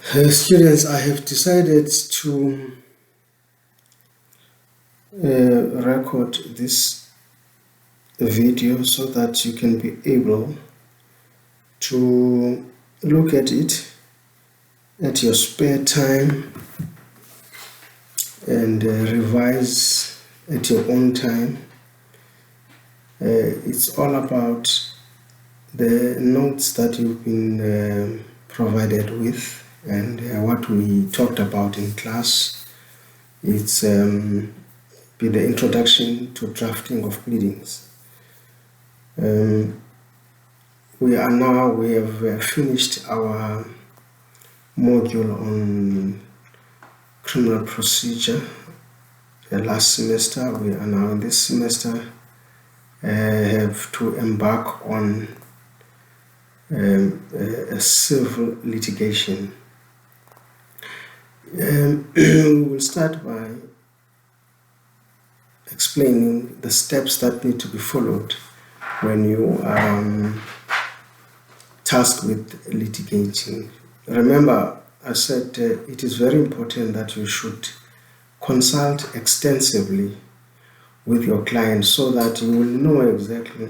Students, I have decided to record this video so that you can be able to look at it at your spare time and revise at your own time. It's all about the notes that you've been provided with and what we talked about in class. It's be the introduction to drafting of pleadings. We have finished our module on criminal procedure last semester. We are now in this semester have to embark on a civil litigation. We will start by explaining the steps that need to be followed when you are tasked with litigating. Remember, I said it is very important that you should consult extensively with your client so that you will know exactly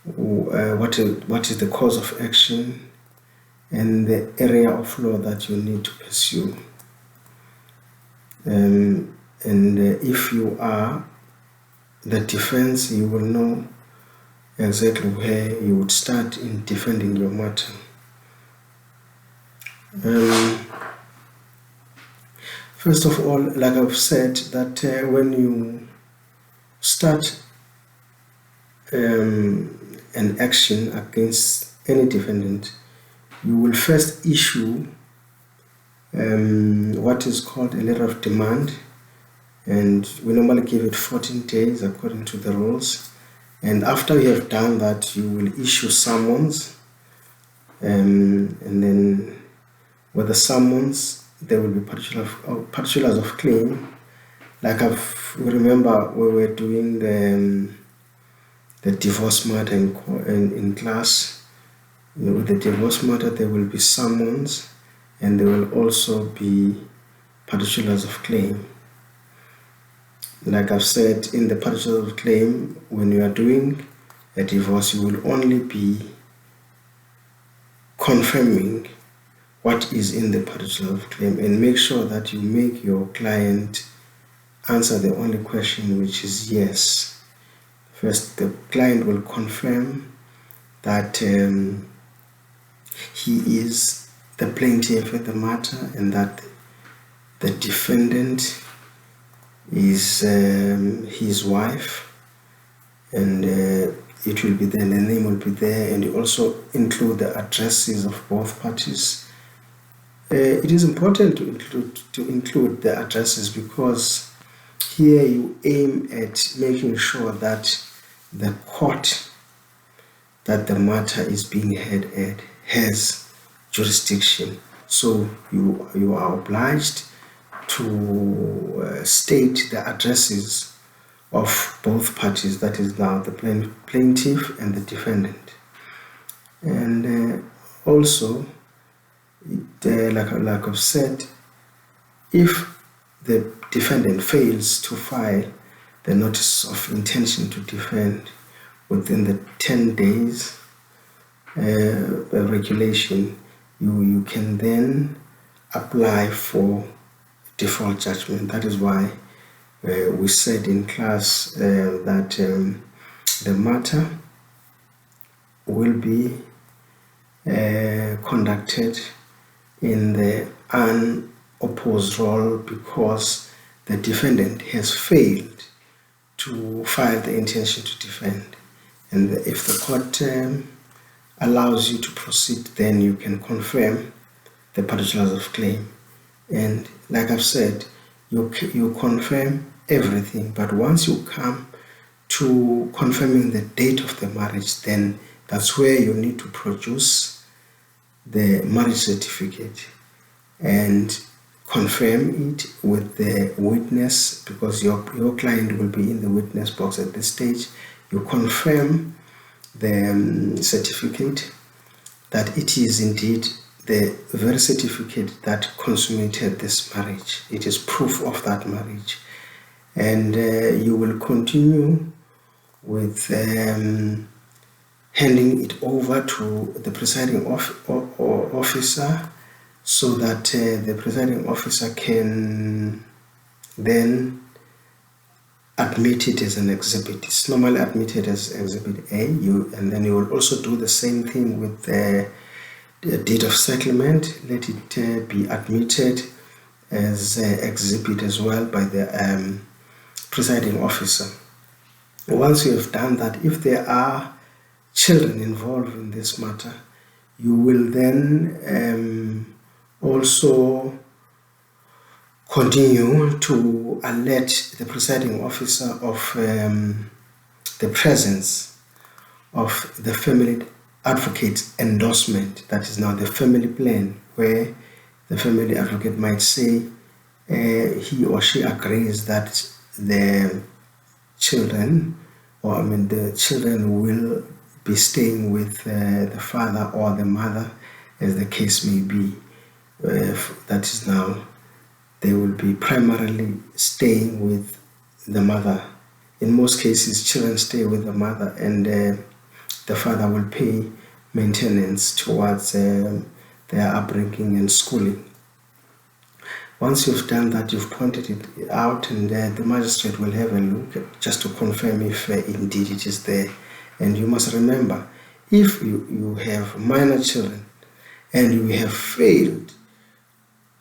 what is the cause of action and the area of law that you need to pursue. And if you are the defense, you will know exactly where you would start in defending your matter. First of all, like I've said, that when you start an action against any defendant, you will first issue what is called a letter of demand, and we normally give it 14 days according to the rules. And after you have done that, you will issue summons, and then with the summons there will be particulars of claim. Like remember we were doing the divorce matter in class. With the divorce matter there will be summons and there will also be particulars of claim. Like I've said, in the particulars of claim, when you are doing a divorce, you will only be confirming what is in the particulars of claim and make sure that you make your client answer the only question, which is yes. First, the client will confirm that he is the plaintiff in the matter and that the defendant is his wife, and it will be there, the name will be there, and you also include the addresses of both parties. It is important to include the addresses because here you aim at making sure that the court that the matter is being heard at has jurisdiction. So you are obliged to state the addresses of both parties, that is now the plaintiff and the defendant. And also, like I've said, if the defendant fails to file the notice of intention to defend within the 10 days regulation, you can then apply for default judgment. That is why we said in class that the matter will be conducted in the unopposed role because the defendant has failed to file the intention to defend. And if the court allows you to proceed, then you can confirm the particulars of claim. And like I've said, you confirm everything, but once you come to confirming the date of the marriage, then that's where you need to produce the marriage certificate and confirm it with the witness, because your client will be in the witness box at this stage. You confirm the certificate that it is indeed the very certificate that consummated this marriage. It is proof of that marriage. And you will continue with handing it over to the presiding officer, so that the presiding officer can then admit it as an exhibit. It's normally admitted as Exhibit A, and then you will also do the same thing with the deed of settlement. Let it be admitted as exhibit as well by the presiding officer. Once you have done that, if there are children involved in this matter, you will then also continue to alert the presiding officer of the presence of the family advocate endorsement. That is now the family plan, where the family advocate might say he or she agrees that the children will be staying with the father or the mother, as the case may be. That is now, they will be primarily staying with the mother. In most cases, children stay with the mother, and the father will pay maintenance towards their upbringing and schooling. Once you've done that, you've pointed it out, and the magistrate will have a look just to confirm if indeed it is there. And you must remember, if you have minor children and you have failed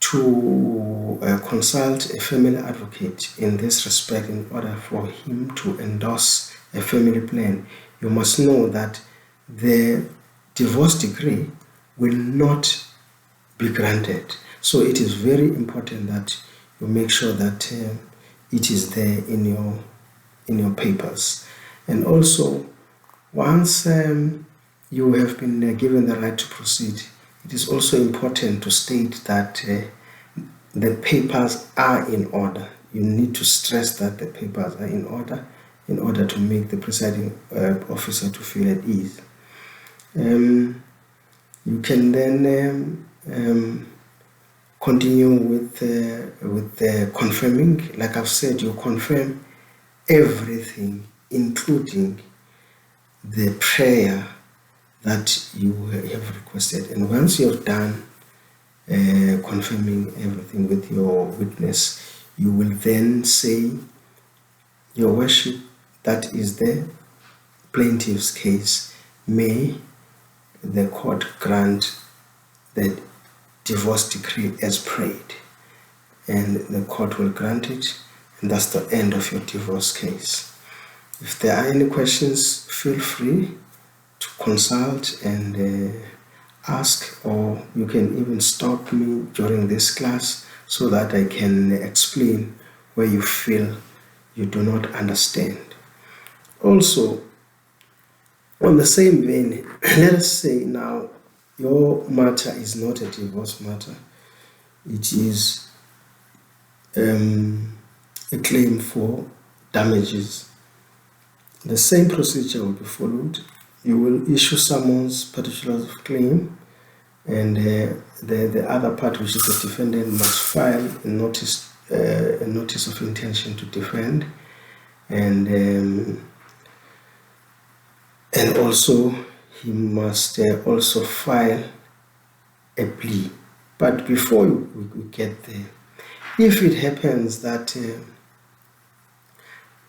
to consult a family advocate in this respect in order for him to endorse a family plan, you must know that the divorce decree will not be granted. So it is very important that you make sure that it is there in your papers. And also, once you have been given the right to proceed, it is also important to state that the papers are in order. You need to stress that the papers are in order to make the presiding officer to feel at ease. You can then continue with confirming. Like I've said, you confirm everything, including the prayer that you have requested. And once you have done confirming everything with your witness, you will then say, Your Worship, that is the plaintiff's case. May the court grant the divorce decree as prayed. And the court will grant it, and that's the end of your divorce case. If there are any questions, feel free to consult and ask, or you can even stop me during this class so that I can explain where you feel you do not understand. Also, on the same vein, let us say now your matter is not a divorce matter. It is a claim for damages. The same procedure will be followed. You will issue summons, particulars of claim, and the other part, which is the defendant, must file a notice of intention to defend, and also he must also file a plea. But before we get there, if it happens that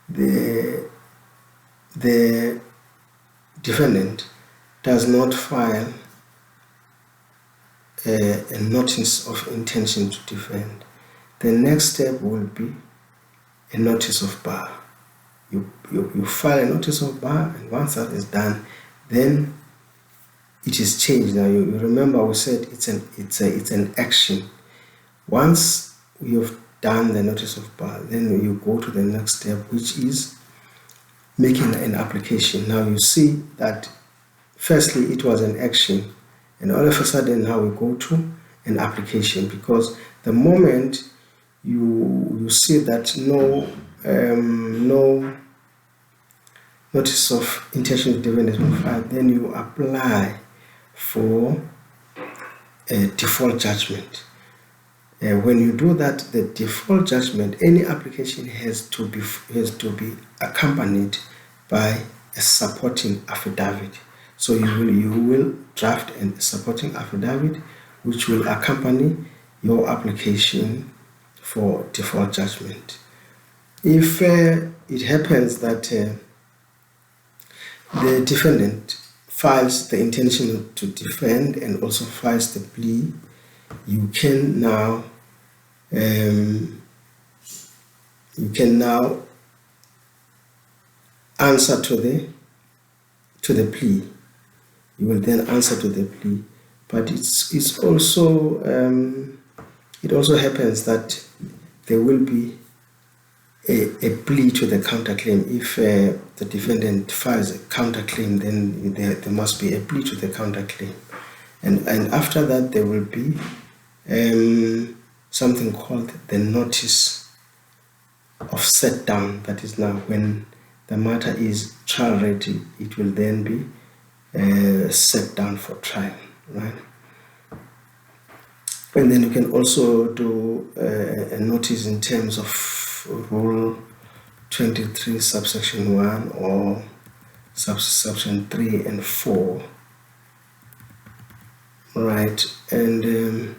the defendant does not file a notice of intention to defend, the next step will be a notice of bar. You file a notice of bar, and once that is done, then it is changed. Now you remember we said it's an action. Once you have done the notice of bar, then you go to the next step, which is making an application. Now you see that firstly it was an action, and all of a sudden now we go to an application, because the moment you see that no notice of intention to defend has been filed, then you apply for default judgment. When you do that, the default judgment, any application has to be accompanied by a supporting affidavit. So you will draft a supporting affidavit which will accompany your application for default judgment. If it happens that the defendant files the intention to defend and also files the plea, you can now answer to the plea. You will then answer to the plea, but it's also it also happens that there will be a plea to the counterclaim. If the defendant files a counterclaim, then there must be a plea to the counterclaim, and after that there will be something called the notice of set down. That is, now when the matter is trial ready, it will then be set down for trial, right? And then you can also do a notice in terms of Rule 23 subsection 1 or subsection 3 and 4, right? And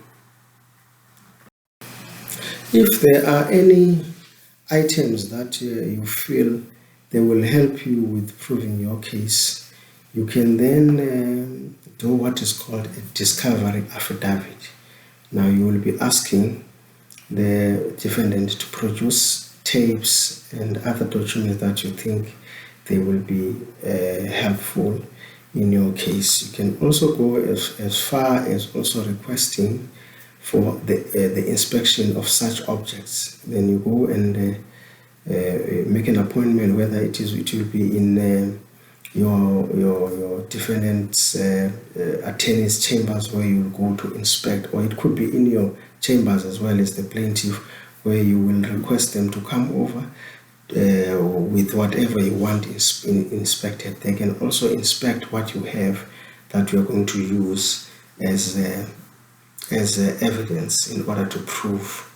if there are any items that you feel they will help you with proving your case, you can then do what is called a discovery affidavit. Now you will be asking the defendant to produce tapes and other documents that you think they will be helpful in your case. You can also go as far as also requesting for the inspection of such objects. Then you go and make an appointment, whether it will be in your defendant's attorney's chambers where you will go to inspect, or it could be in your chambers as well as the plaintiff, where you will request them to come over with whatever you want inspected. They can also inspect what you have that you are going to use as evidence in order to prove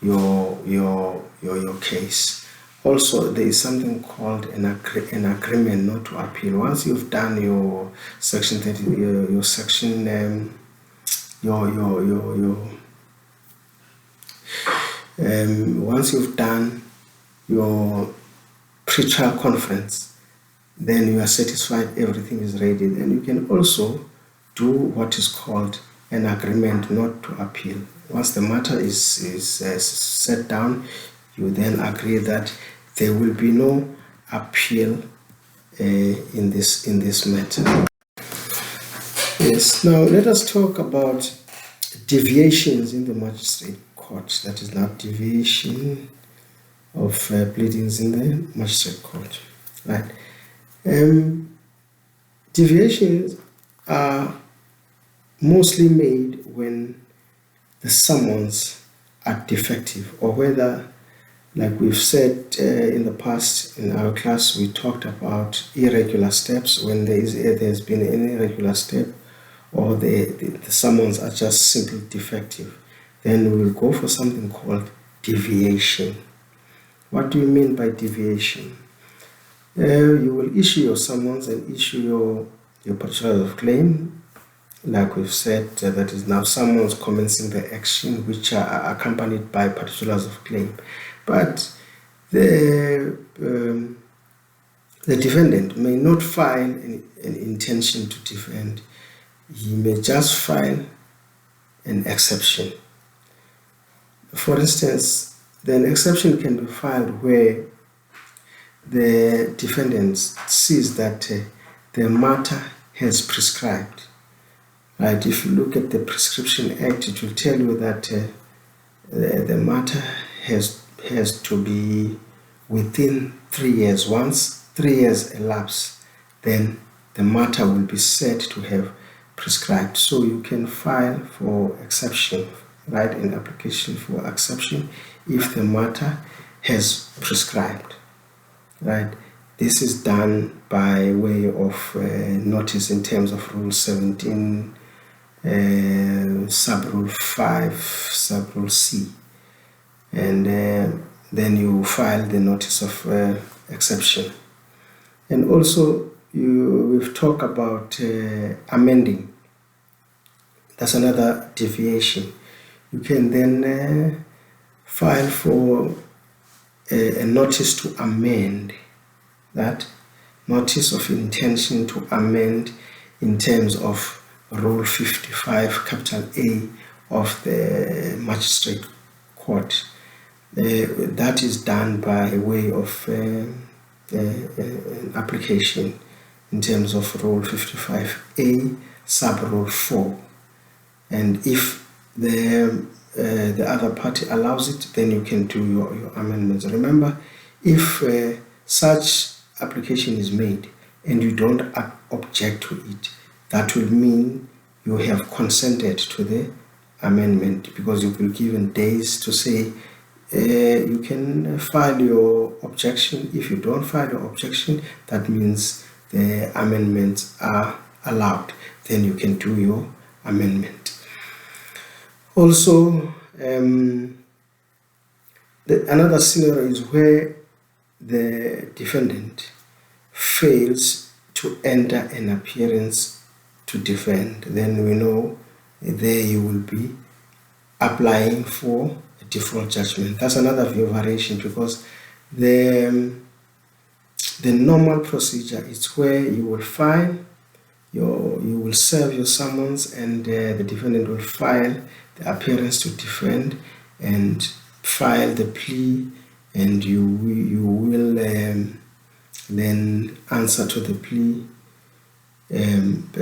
your case. Also, there is something called an agreement not to appeal. Once you've done your section 30, your section once you've done your pre-trial conference, then you are satisfied everything is ready. Then you can also do what is called an agreement not to appeal. Once the matter is set down, you then agree that there will be no appeal in this matter. Yes. Now let us talk about deviations in the magistrate court. That is, not deviation of pleadings in the magistrate court, right? Deviations are mostly made when the summons are defective, or whether, like we've said in the past in our class, we talked about irregular steps. When there's been any irregular step, or the summons are just simply defective, then we will go for something called deviation. What do you mean by deviation? You will issue your summons and issue your particulars of claim. Like we've said, that is now summons commencing the action, which are accompanied by particulars of claim. But the defendant may not file an intention to defend. He may just file an exception. For instance, an exception can be filed where the defendant sees that the matter has prescribed. Right? If you look at the Prescription Act, it will tell you that the matter has to be within 3 years. Once 3 years elapse, then the matter will be said to have prescribed. So you can file for exception, write an application for exception if the matter has prescribed, right? This is done by way of notice in terms of Rule 17 sub-rule 5, sub-rule C. And then you file the notice of exception. And also, we've talked about amending. That's another deviation. You can then file for a notice to amend, that notice of intention to amend in terms of Rule 55, capital A of the Magistrate Court. That is done by way of an application in terms of Rule 55A, sub-rule 4. And if the other party allows it, then you can do your amendments. Remember, if such application is made and you don't object to it, that will mean you have consented to the amendment, because you will be given days to say you can file your objection. If you don't file your objection, that means the amendments are allowed. Then you can do your amendment. Also, another scenario is where the defendant fails to enter an appearance to defend. Then we know there you will be applying for a default judgment. That's another variation, because the normal procedure is where you will file you will serve your summons, and the defendant will file the appearance to defend and file the plea, and you will then answer to the plea and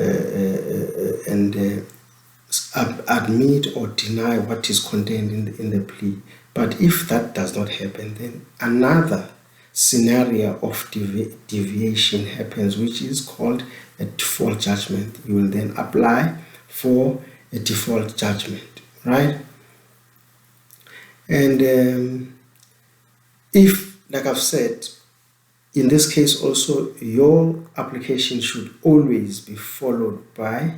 admit or deny what is contained in the plea. But if that does not happen, then another scenario of deviation happens, which is called a default judgment. You will then apply for a default judgment, right? And if, like I've said, in this case also, your application should always be followed by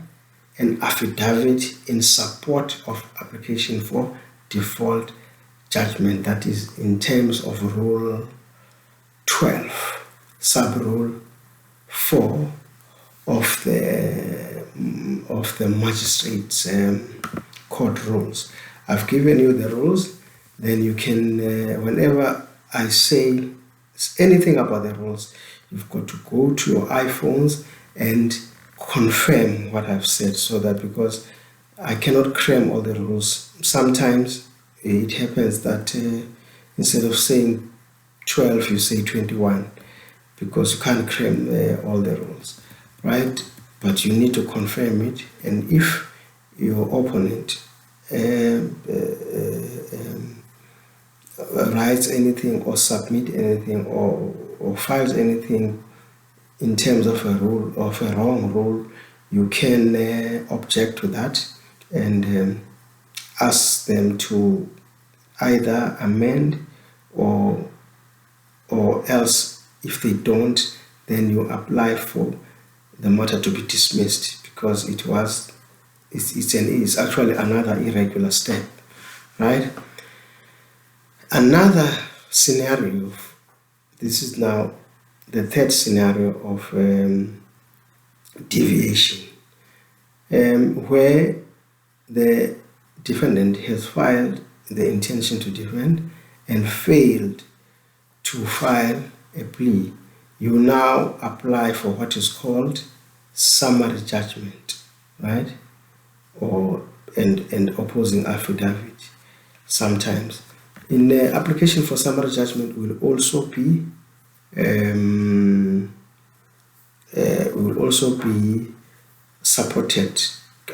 an affidavit in support of application for default judgment. That is in terms of Rule 12, sub-rule 4 of the magistrate's court rules. I've given you the rules. Then you can, whenever I say anything about the rules, you've got to go to your iPhones and confirm what I've said, so that, because I cannot cram all the rules. Sometimes it happens that instead of saying 12, you say 21, because you can't cram all the rules, right? But you need to confirm it. And if your opponent writes anything or submit anything or files anything in terms of a rule, of a wrong rule, you can object to that and ask them to either amend, or else, if they don't, then you apply for the matter to be dismissed, because it's actually another irregular step, right? Another scenario, this is now the third scenario of deviation, where the defendant has filed the intention to defend and failed to file a plea. You now apply for what is called summary judgment, right? And opposing affidavit. Sometimes in the application for summary judgment will also be supported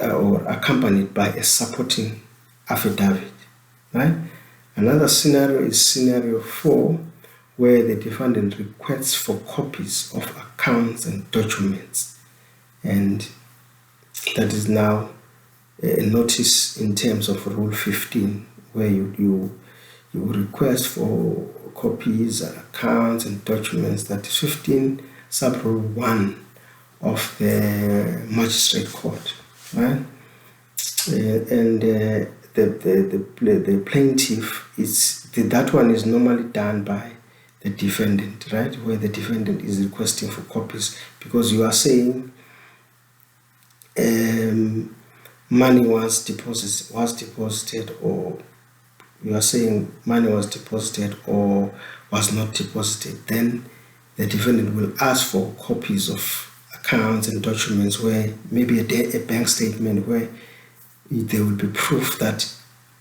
or accompanied by a supporting affidavit, right? Another scenario is scenario 4, where the defendant requests for copies of accounts and documents, and that is now a notice in terms of Rule 15, where you request for copies, accounts and documents. That is 15 sub-rule 1 of the magistrate court, right? and the plaintiff that one is normally done by the defendant, right? Where the defendant is requesting for copies, because you are saying money was deposited, or you are saying money was deposited or was not deposited. Then the defendant will ask for copies of accounts and documents, where maybe a bank statement where there will be proof that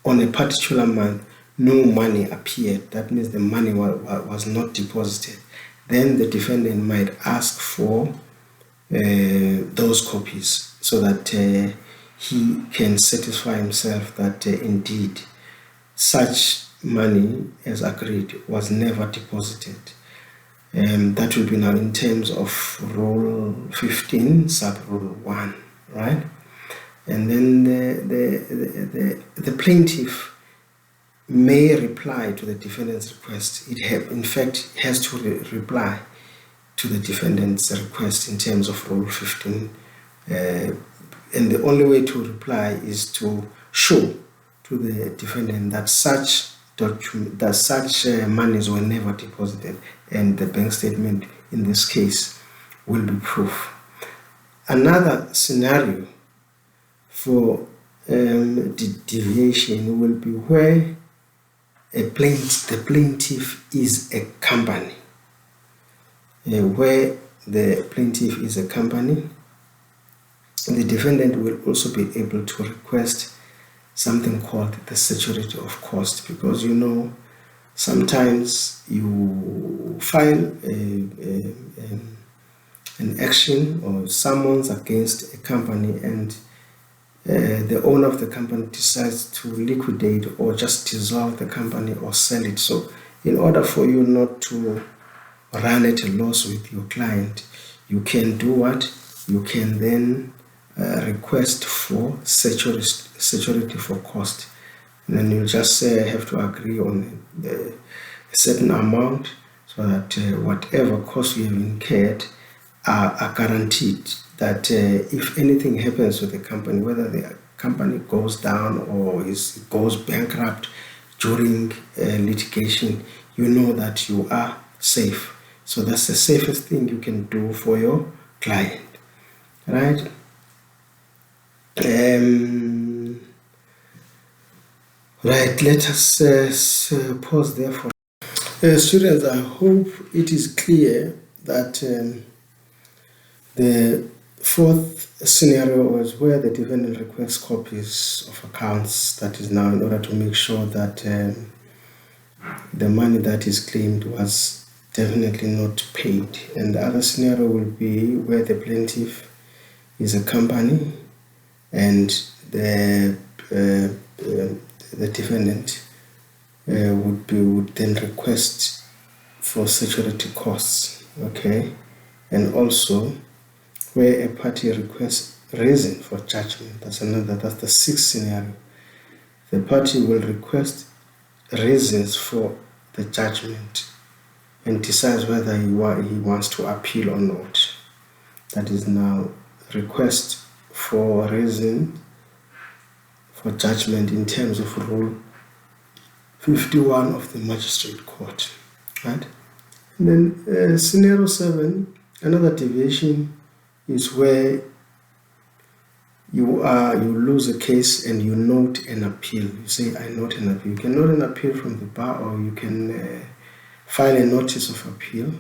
on a particular month no money appeared. That means the money was not deposited. Then the defendant might ask for those copies, so that he can satisfy himself that indeed such money as agreed was never deposited. That will be now in terms of Rule 15, Sub Rule 1, right? And then the plaintiff may reply to the defendant's request. In fact, has to reply to the defendant's request in terms of Rule 15. And the only way to reply is to show to the defendant that such monies were never deposited, and the bank statement in this case will be proof. Another scenario for deviation will be where the plaintiff is a company. Where the plaintiff is a company, the defendant will also be able to request something called the security of cost, because sometimes you file an action or summons against a company, and the owner of the company decides to liquidate or just dissolve the company or sell it. So in order for you not to run at a loss with your client, you can do what? You can then request for security for cost. And then you just have to agree on a certain amount, so that whatever costs you have incurred are guaranteed, that if anything happens to the company, whether the company goes down or goes bankrupt during litigation, you know that you are safe. So that's the safest thing you can do for your client, right? Right, let us pause there for students. I hope it is clear that the fourth scenario is where the defendant requests copies of accounts, that is now in order to make sure that the money that is claimed was definitely not paid. And the other scenario will be where the plaintiff is a company, and the defendant would then request for security costs, okay? And also where a party requests reason for judgment. That's the sixth scenario. The party will request reasons for the judgment and decides whether he wants to appeal or not. That is now request for reason for judgment in terms of Rule 51 of the Magistrate Court, right? And then scenario 7, another deviation, is where you lose a case and you note an appeal. You say, I note an appeal. You can note an appeal from the bar, or you can file a notice of appeal.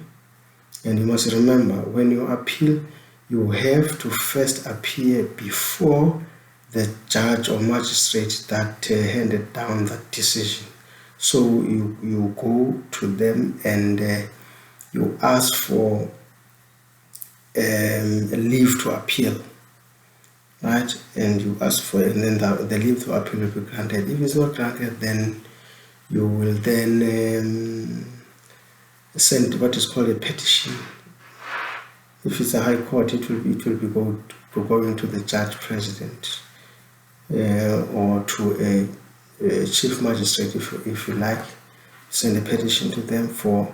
And you must remember, when you appeal, you have to first appear before the judge or magistrate that handed down that decision. So you go to them and you ask for leave to appeal, right? And you ask for, and then the leave to appeal will be granted. If it's not granted, then you will then send what is called a petition. If it's a high court, it will be going to the judge president or to a chief magistrate, if you like. Send a petition to them for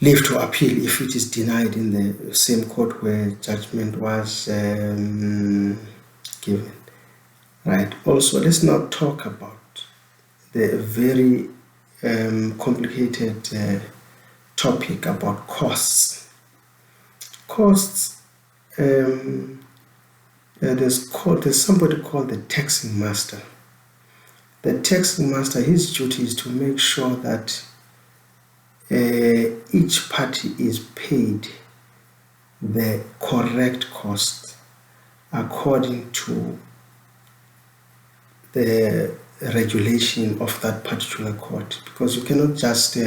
leave to appeal if it is denied in the same court where judgment was given. Right. Also, let's not talk about the very complicated topic about costs. Costs. There's somebody called the taxing master. The taxing master, his duty is to make sure that each party is paid the correct cost according to the regulation of that particular court, because you cannot just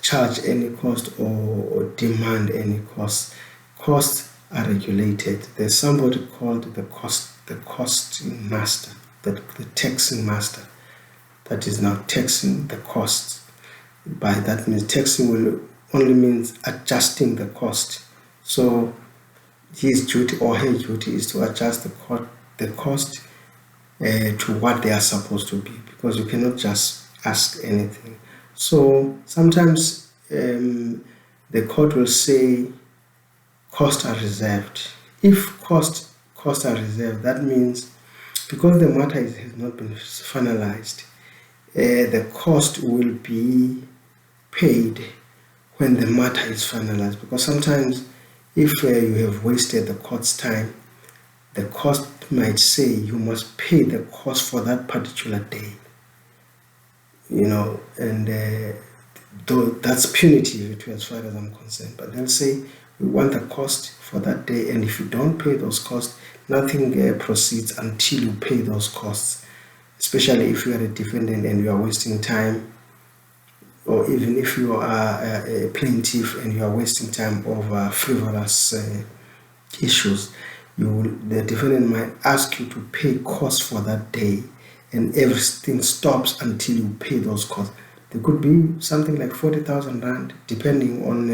charge any cost or demand any cost. Costs are regulated. There's somebody called the costing master, the taxing master, that is now taxing the cost. By that means taxing will only means adjusting the cost. So his duty or her duty is to adjust the cost to what they are supposed to be, because you cannot just ask anything. So sometimes the court will say costs are reserved. If costs are reserved, that means because the matter has not been finalized, the cost will be paid when the matter is finalized. Because sometimes if you have wasted the court's time, the court might say you must pay the cost for that particular day, and though that's punitive as far as I'm concerned, but they'll say we want the cost for that day, and if you don't pay those costs, nothing proceeds until you pay those costs, especially if you are a defendant and you are wasting time, or even if you are a plaintiff and you are wasting time over frivolous issues. The defendant might ask you to pay costs for that day, and everything stops until you pay those costs. There could be something like 40,000 rand, depending on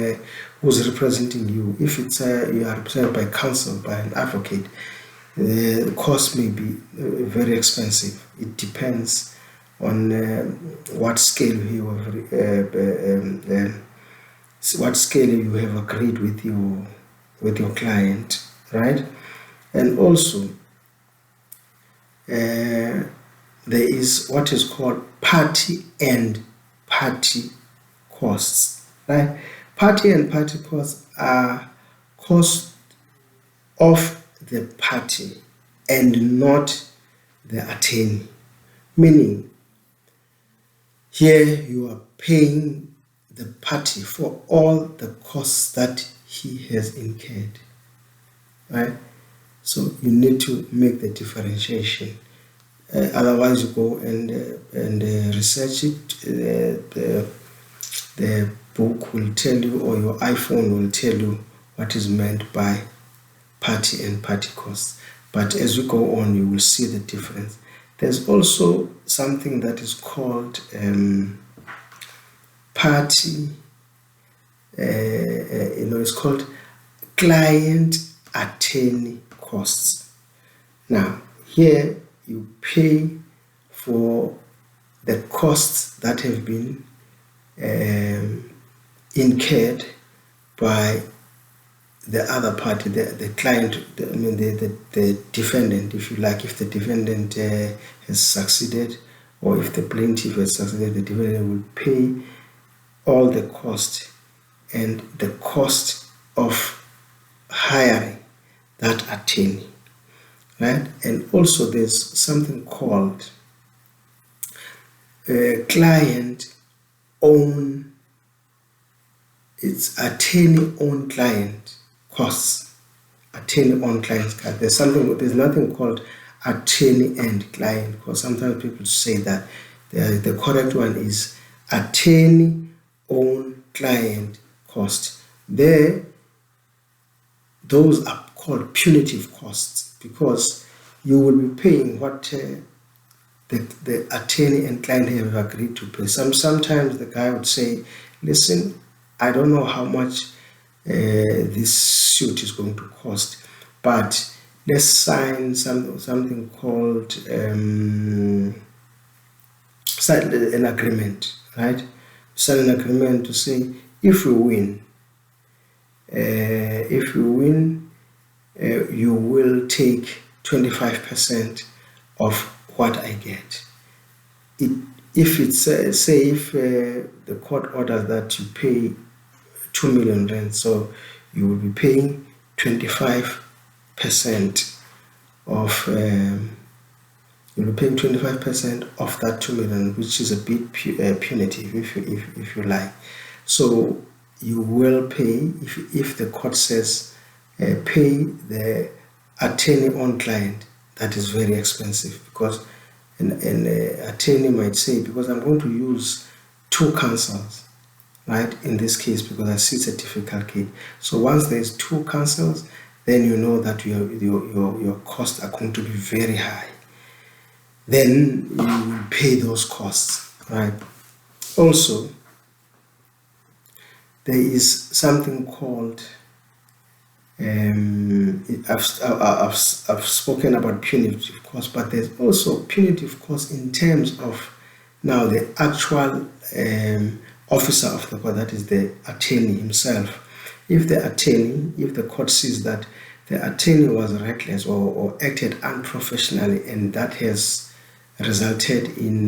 who's representing you. If it's you are represented by counsel, by an advocate, the cost may be very expensive. It depends on what scale you have agreed with your client, right? And also there is what is called party and party costs, right? Party and party costs are costs of the party and not the attorney, meaning here you are paying the party for all the costs that he has incurred, right? So you need to make the differentiation. Otherwise, you go and research it. The book will tell you, or your iPhone will tell you what is meant by party and party costs. But as you go on, you will see the difference. There's also something that is called party. It's called client attorney costs. Now, here you pay for the costs that have been incurred by the other party, the client, the defendant, if you like. If the defendant has succeeded, or if the plaintiff has succeeded, the defendant will pay all the cost and the cost of hiring that attorney, right? And also there's something called client own, it's attorney own client costs, attorney own client costs. There's nothing called attorney and client, because sometimes people say that the correct one is attorney own client cost. Those are called punitive costs, because you will be paying what the attorney and client have agreed to pay. Sometimes the guy would say, listen, I don't know how much this suit is going to cost, but let's sign something called an agreement, right? Sign an agreement to say, if we win, you will take 25% of what I get. If it's say if the court orders that you pay 2 million rand, so you will be paying 25% of you'll be paying 25% of that 2 million, which is a bit punitive, if you like. So you will pay if the court says pay the attorney on client. That is very expensive, because an attorney might say, because I'm going to use 2 counsels, right, in this case, because I see it's a difficult case. So once there's 2 counsels, then you know that your costs are going to be very high. Then you will pay those costs, right? Also, there is something called I've spoken about punitive costs, but there's also punitive costs in terms of now the actual officer of the court, that is the attorney himself. If the court sees that the attorney was reckless or acted unprofessionally, and that has resulted in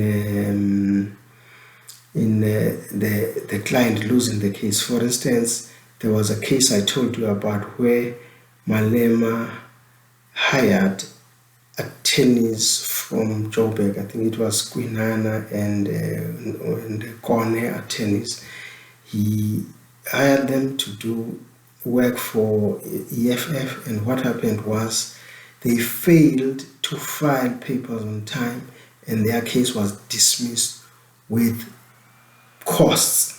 the client losing the case. For instance, there was a case I told you about where Malema hired attorneys from Joburg. I think it was Kwinana and Kone attorneys. He hired them to do work for EFF, and what happened was they failed to file papers on time, and their case was dismissed with costs.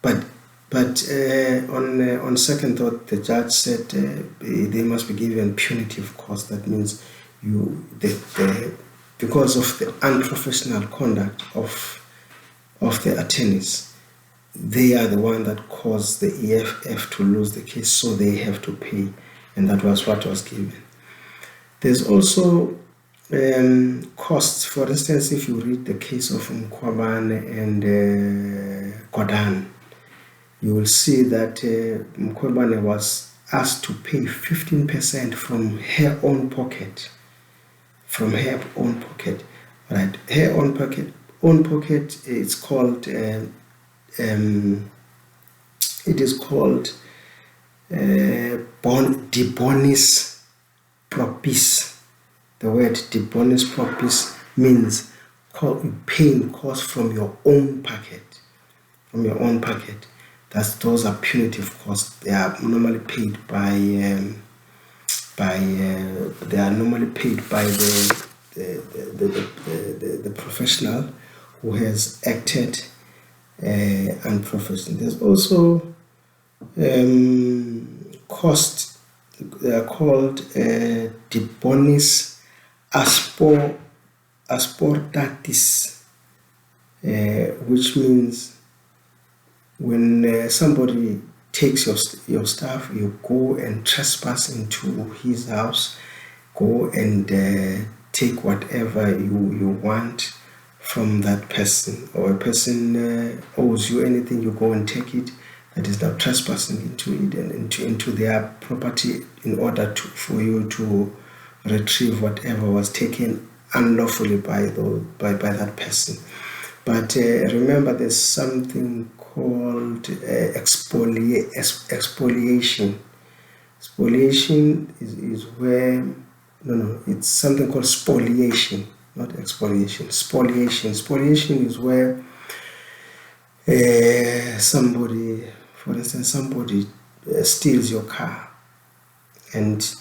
But on second thought, the judge said they must be given punitive costs. That means because of the unprofessional conduct of the attorneys, they are the one that caused the EFF to lose the case, so they have to pay, and that was what was given. There's also costs. For instance, if you read the case of Mkhwebane and Gordhan, you will see that Mkhwebane was asked to pay 15% from her own pocket. Right? Her own pocket. It's called. It is called de bonis propis. The word de bonis propis means paying costs from your own pocket. Those are punitive costs. They are normally paid by the professional who has acted unprofessionally. There's also costs. They are called de bonis asportatis, which means when somebody takes your stuff, you go and trespass into his house, go and take whatever you want from that person, or a person owes you anything, you go and take it. That is now trespassing into it and into their property in order for you to retrieve whatever was taken unlawfully by that person. But remember, there's something called expoliation. Expoliation is where it's something called spoliation, not expoliation. Spoliation is where somebody steals your car, and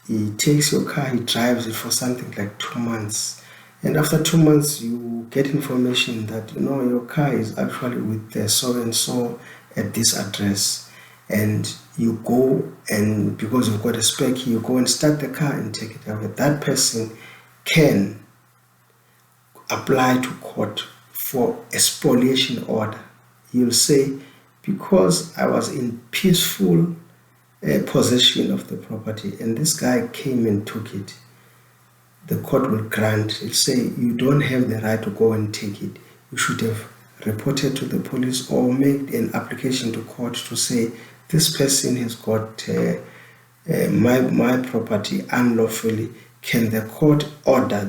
he takes your car, he drives it for something like 2 months. And after 2 months, you get information that your car is actually with so and so at this address, and you go, and because you've got a spare key, you go and start the car and take it away. That person can apply to court for a spoliation order. You'll say, because I was in peaceful possession of the property and this guy came and took it, the court will grant. It'll say, you don't have the right to go and take it. You should have reported to the police or made an application to court to say, this person has got my property unlawfully, can the court order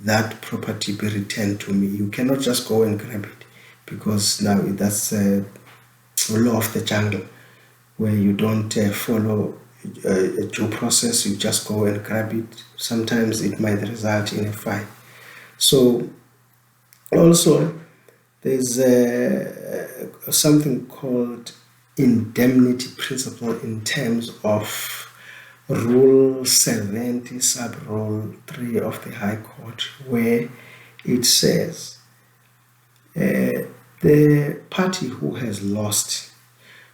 that property be returned to me? You cannot just go and grab it, because now that's a law of the jungle, where you don't follow a due process. You just go and grab it. Sometimes it might result in a fine. So also there's something called indemnity principle in terms of Rule 70, sub-rule 3 of the High Court, where it says the party who has lost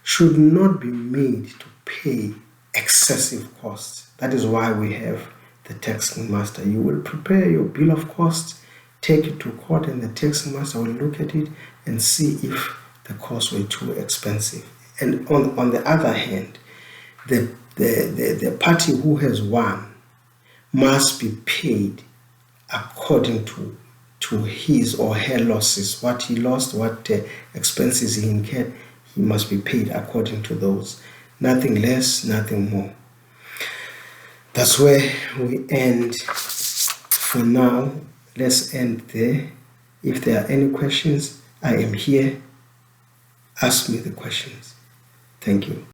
should not be made to pay excessive costs. That is why we have the taxing master. You will prepare your bill of costs, take it to court, and the taxing master will look at it and see if the costs were too expensive. And on the other hand, the party who has won must be paid according to his or her losses. What he lost, what expenses he incurred, he must be paid according to those. Nothing less, nothing more. That's where we end for now. Let's end there. If there are any questions, I am here. Ask me the questions. Thank you.